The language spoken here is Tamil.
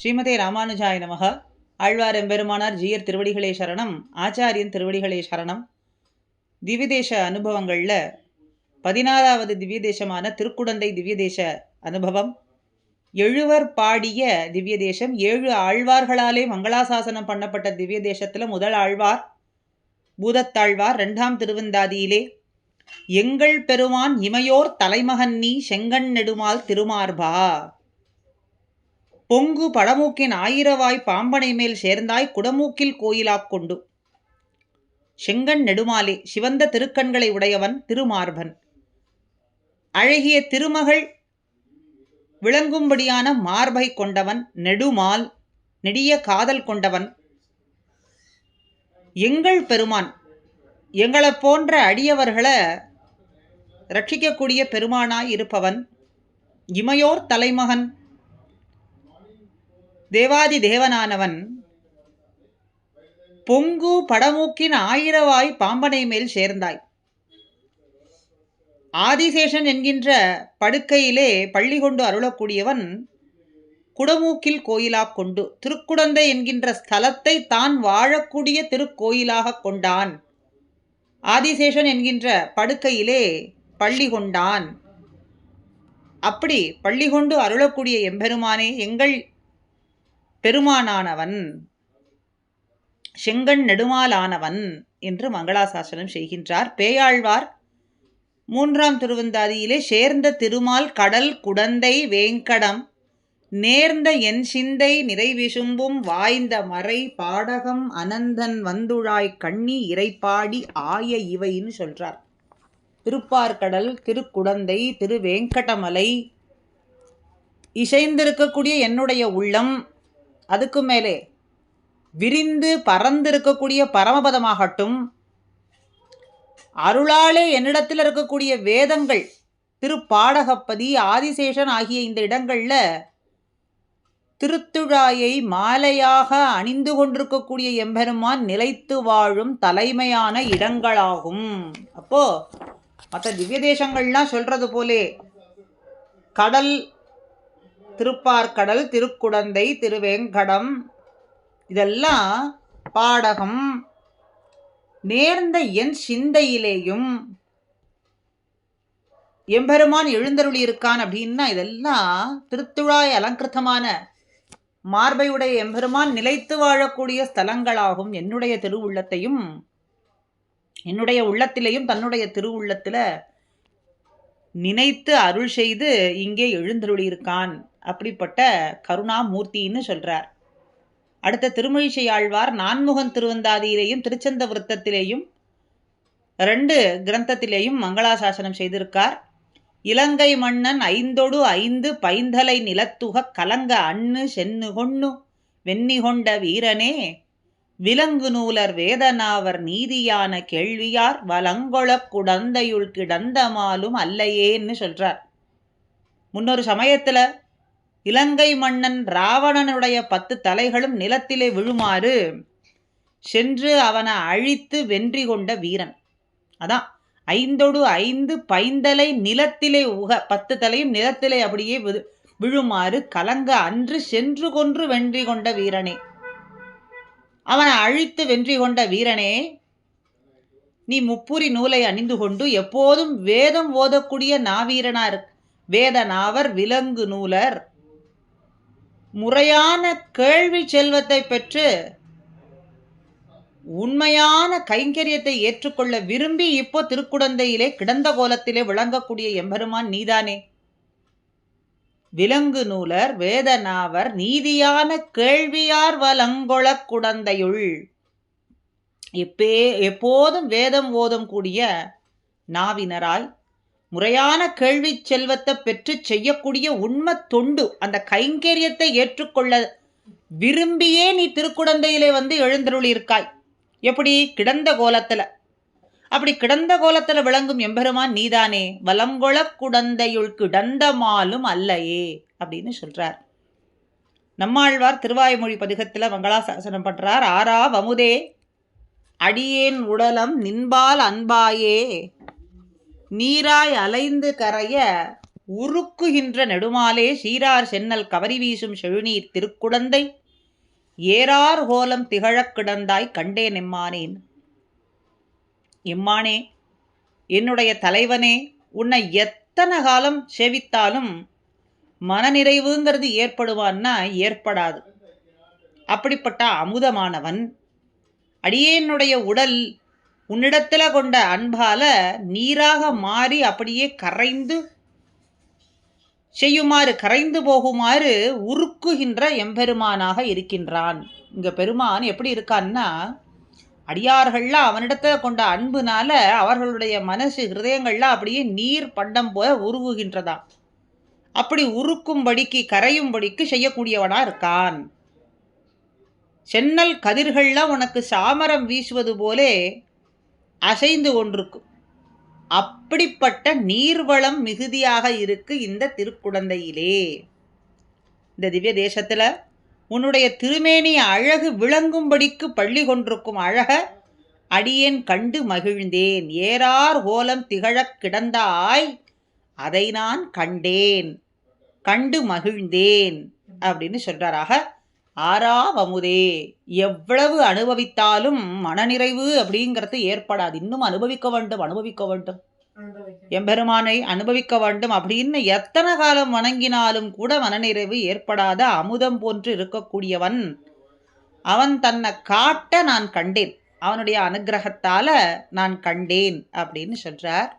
ஸ்ரீமதே ராமானுஜாய நமக. ஆழ்வார் எம்பெருமானார் ஜீயர் திருவடிகளே சரணம். ஆச்சாரியன் திருவடிகளே சரணம். திவ்யதேச அனுபவங்களில் 14வது திவ்யதேசமான திருக்குடந்தை திவ்யதேச அனுபவம். எழுவர் பாடிய திவ்யதேசம். 7 ஆழ்வார்களாலே மங்களாசாசனம் பண்ணப்பட்ட திவ்யதேசத்தில் முதல் ஆழ்வார் பூதத்தாழ்வார். 2ஆம் திருவந்தாதியிலே எங்கள் பெருமான் இமையோர் தலைமகன் நீ செங்கண் நெடுமால் திருமார்பா, பொங்கு படமூக்கின் ஆயிரவாய் பாம்பனை மேல் சேர்ந்தாய் குடமூக்கில் கோயிலாக் கொண்டு. செங்கண் நெடுமாலே, சிவந்த திருக்கண்களை உடையவன் திருமார்பன். அழகிய திருமகள் விளங்கும்படியான மார்பை கொண்டவன் நெடுமால், நெடிய காதல் கொண்டவன். எங்கள் பெருமான், எங்களை போன்ற அடியவர்களை ரட்சிக்கக்கூடிய பெருமானாய் இருப்பவன். இமையோர் தலைமகன், தேவாதி தேவனானவன். பொங்கு படமூக்கின் ஆயிரவாய் பாம்பனை மேல் சேர்ந்தாய். ஆதிசேஷன் என்கின்ற படுக்கையிலே பள்ளி கொண்டு அருளக்கூடியவன் குடமூக்கில் கோயிலாக கொண்டு திருக்குடந்தை என்கின்ற ஸ்தலத்தை தான் வாழக்கூடிய திருக்கோயிலாக கொண்டான். ஆதிசேஷன் என்கின்ற படுக்கையிலே பள்ளி கொண்டான். அப்படி பள்ளி கொண்டு அருளக்கூடிய எம்பெருமானே எங்கள் பெருமானானவன், செங்கண் நெடுமாலானவன் என்று மங்களாசாசனம் செய்கின்றார். பேயாழ்வார் 3ஆம் திருவந்தாதியிலே சேர்ந்த திருமால் கடல் குடந்தை வேங்கடம் நேர்ந்த என் சிந்தை நிறைவிசும்பும் வாய்ந்த மறை பாடகம் அனந்தன் வந்துழாய் கண்ணி இறைப்பாடி ஆய இவைன்னு சொல்றார். திருப்பார்கடல், திருக்குடந்தை, திருவேங்கடமலை, இசைந்திருக்கக்கூடிய என்னுடைய உள்ளம், அதுக்கு மேலே விரிந்து பறந்திருக்கக்கூடிய பரமபதமாகட்டும், அருளாலே என்னிடத்தில் இருக்கக்கூடிய வேதங்கள், திருப்பாடகப்பதி, ஆதிசேஷன் ஆகிய இந்த இடங்களில் திருத்துழாயை மாலையாக அணிந்து கொண்டிருக்கக்கூடிய எம்பெருமான் நிலைத்து வாழும் தலைமையான இடங்களாகும். அப்போ மற்ற திவ்ய தேசங்கள்லாம் சொல்றது போலே கடல், திருப்பார்கடல், திருக்குடந்தை, திருவேங்கடம், இதெல்லாம் பாடகம் நேர்ந்த என் சிந்தையிலேயும் எம்பெருமான் எழுந்தருளி இருக்கான் அப்படின்னா இதெல்லாம் திருத்துழாய் அலங்கிருத்தமான மார்பையுடைய எம்பெருமான் நிலைத்து வாழக்கூடிய ஸ்தலங்களாகும். என்னுடைய திருவுள்ளத்தையும் என்னுடைய உள்ளத்திலேயும் தன்னுடைய திருவுள்ளத்தில் நினைத்து அருள் செய்து இங்கே எழுந்தருளி இருக்கான். அப்படிப்பட்ட கருணாமூர்த்தின்னு சொல்றார். அடுத்த திருமழிசை ஆழ்வார் 4முகன் திருவந்தாதியிலேயும் திருச்சந்த விருத்தத்திலேயும் 2 கிரந்தத்திலேயும் மங்களாசாசனம் செய்திருக்கார். இலங்கை மன்னன் 5/5 பைந்தலை நிலத்துக கலங்க அண்ணு சென்னு கொண்ணு வெண்ணி கொண்ட வீரனே விலங்கு நூலர் வேதனாவர் நீதியான கேள்வியார் வலங்கொள குடந்தையுள் கிடந்தமாலும் அல்லையேன்னு சொல்றார். முன்னொரு சமயத்துல இலங்கை மன்னன் ராவணனுடைய 10 தலைகளும் நிலத்திலே விழுமாறு சென்று அவனை அழித்து வென்றி கொண்ட வீரன். அதான் 5/5 பைந்தலை நிலத்திலே 10 தலையும் நிலத்திலே அப்படியே விழுமாறு கலங்க அன்று சென்று கொன்று வென்றி கொண்ட வீரனே, அவனை அழித்து வென்றி கொண்ட வீரனே, நீ முப்புரி நூலை அணிந்து கொண்டு எப்போதும் வேதம் ஓதக்கூடிய நாவீரனார். வேதனாவர் விலங்கு நூலர், முறையான கேள்வி செல்வத்தை பெற்று உண்மையான கைங்கரியத்தை ஏற்றுக்கொள்ள விரும்பி இப்போ திருக்குடந்தையிலே கிடந்த கோலத்திலே விளங்கக்கூடிய எம்பெருமான் நீதானே. விலங்கு நூலர் வேதனாவர் நீதியான கேள்வியார் வலங்கொள குடந்தையுள், எப்போதும் வேதம் ஓதும் கூடிய நாவினராய் முறையான கேள்வி செல்வத்தை பெற்று செய்யக்கூடிய உண்மை தொண்டு, அந்த கைங்கரியத்தை ஏற்றுக்கொள்ள விரும்பியே நீ திருக்குடந்தையிலே வந்து எழுந்தருளி இருக்காய். எப்படி? கிடந்த கோலத்துல. அப்படி கிடந்த கோலத்துல விளங்கும் எம்பெருமான் நீதானே. வலங்கொள குடந்தையுள் கிடந்தமாலும் அல்லையே அப்படின்னு சொல்றார். நம்மாழ்வார் திருவாய்மொழி பதிகத்துல மங்களாசாசனம் பண்றார். ஆரா வமுதே அடியேன் உடலம் நின்பால் அன்பாயே நீராய் அலைந்து கரைய உருக்குகின்ற நெடுமாலே சீரார் சென்னல் கவரி வீசும் செழுநீர் திருக்குடந்தை ஏறார் கோலம் திகழக் கிடந்தாய் கண்டேன் எம்மானேன். எம்மானே, என்னுடைய தலைவனே, உன்னை எத்தனை காலம் சேவித்தாலும் மனநிறைவுங்கிறது ஏற்படுவான்னா ஏற்படாது. அப்படிப்பட்ட அமுதமானவன் அடியேனுடைய உடல் உன்னிடத்துல கொண்ட அன்பால நீராக மாறி அப்படியே கரைந்து போகுமாறு உருக்குகின்ற எம்பெருமானாக இருக்கின்றான். இங்க பெருமான் எப்படி இருக்கான்னா, அடியார்கள்லாம் அவனிடத்துல கொண்ட அன்புனால அவர்களுடைய மனசு ஹிருதயங்கள்லாம் அப்படியே நீர் பண்டம் போல உருகுகின்றதாம். அப்படி உருக்கும்படிக்கு கரையும்படிக்கு செய்யக்கூடியவனா இருக்கான். சென்னல் கதிர்கள்லாம் உனக்கு சாமரம் வீசுவது போலே அசைந்து கொண்டிருக்கும். அப்படிப்பட்ட நீர்வளம் மிகுதியாக இருக்கு இந்த திருக்குடந்தையிலே. இந்த திவ்ய தேசத்துல உன்னுடைய திருமேனி அழகு விளங்கும்படிக்கு பள்ளி கொண்டிருக்கும் அழக அடியேன் கண்டு மகிழ்ந்தேன். ஏறார் கோலம் திகழக் கிடந்தாய், அதை நான் கண்டேன், கண்டு மகிழ்ந்தேன் அப்படின்னு சொல்றாராக. ஆறாவமுதே, எவ்வளவு அனுபவித்தாலும் மனநிறைவு அப்படிங்கிறது ஏற்படாது. இன்னும் அனுபவிக்க வேண்டும் எம்பெருமானை அனுபவிக்க வேண்டும் அப்படின்னு எத்தனை காலம் வணங்கினாலும் கூட மனநிறைவு ஏற்படாத அமுதம் போன்று இருக்கக்கூடியவன் அவன் தன்னை காட்ட நான் கண்டேன், அவனுடைய அனுகிரகத்தால நான் கண்டேன் அப்படின்னு சொல்றார்.